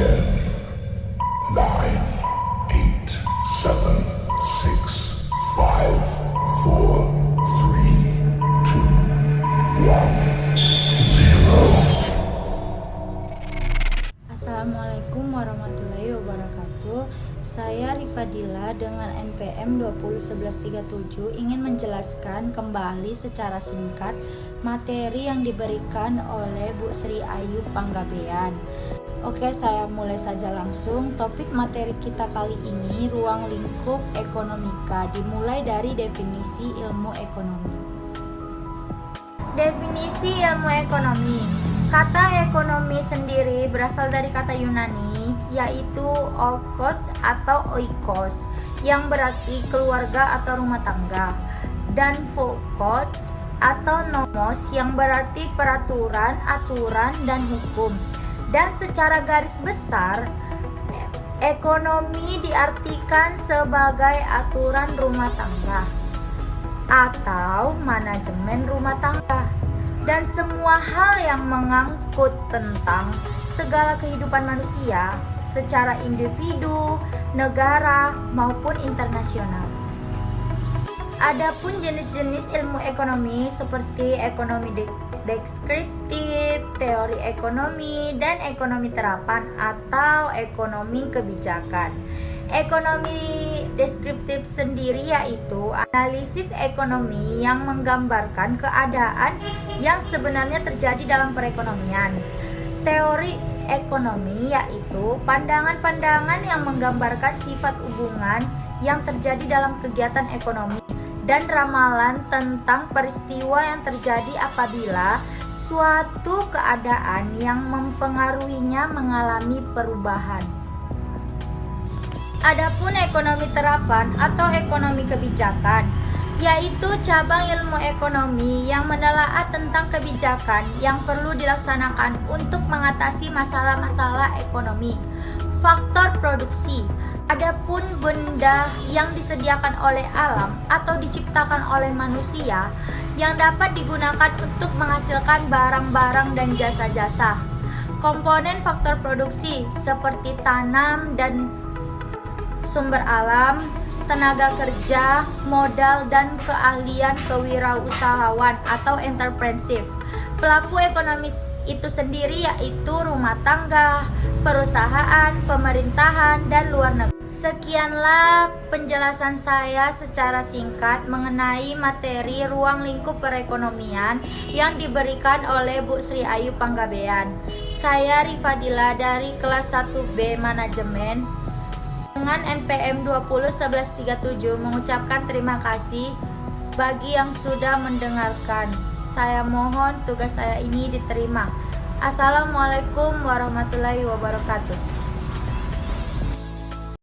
10, 9, 8, 7, 6, 5, 4, 3, 2, 1, 0. Assalamualaikum warahmatullahi wabarakatuh. Saya Rifadila dengan NPM 201137 ingin menjelaskan kembali secara singkat materi yang diberikan oleh Bu Sri Ayu Panggabean. Oke, saya mulai saja langsung. Topik materi kita kali ini ruang lingkup ekonomika, dimulai dari definisi ilmu ekonomi. Definisi ilmu ekonomi. Kata ekonomi sendiri berasal dari kata Yunani, yaitu oikos atau oikos, yang berarti keluarga atau rumah tangga, dan phokos atau nomos, yang berarti peraturan, aturan, dan hukum. Dan secara garis besar, ekonomi diartikan sebagai aturan rumah tangga atau manajemen rumah tangga, dan semua hal yang mengangkut tentang segala kehidupan manusia secara individu, negara, maupun internasional. Adapun jenis-jenis ilmu ekonomi seperti ekonomi deskriptif, teori ekonomi, dan ekonomi terapan atau ekonomi kebijakan. Ekonomi deskriptif sendiri yaitu analisis ekonomi yang menggambarkan keadaan yang sebenarnya terjadi dalam perekonomian. Teori ekonomi yaitu pandangan-pandangan yang menggambarkan sifat hubungan yang terjadi dalam kegiatan ekonomi dan ramalan tentang peristiwa yang terjadi apabila suatu keadaan yang mempengaruhinya mengalami perubahan. Adapun ekonomi terapan atau ekonomi kebijakan, yaitu cabang ilmu ekonomi yang menelaah tentang kebijakan yang perlu dilaksanakan untuk mengatasi masalah-masalah ekonomi. Faktor produksi. Adapun benda yang disediakan oleh alam atau diciptakan oleh manusia yang dapat digunakan untuk menghasilkan barang-barang dan jasa-jasa. Komponen faktor produksi seperti tanam dan sumber alam, tenaga kerja, modal, dan keahlian kewirausahawan atau entrepreneurship. Pelaku ekonomi itu sendiri yaitu rumah tangga, perusahaan, pemerintahan, dan luar negeri. Sekianlah penjelasan saya secara singkat mengenai materi ruang lingkup perekonomian yang diberikan oleh Bu Sri Ayu Panggabean. Saya Rifadila dari kelas 1B Manajemen dengan NPM 201137 mengucapkan terima kasih bagi yang sudah mendengarkan. Saya mohon tugas saya ini diterima. Assalamualaikum warahmatullahi wabarakatuh.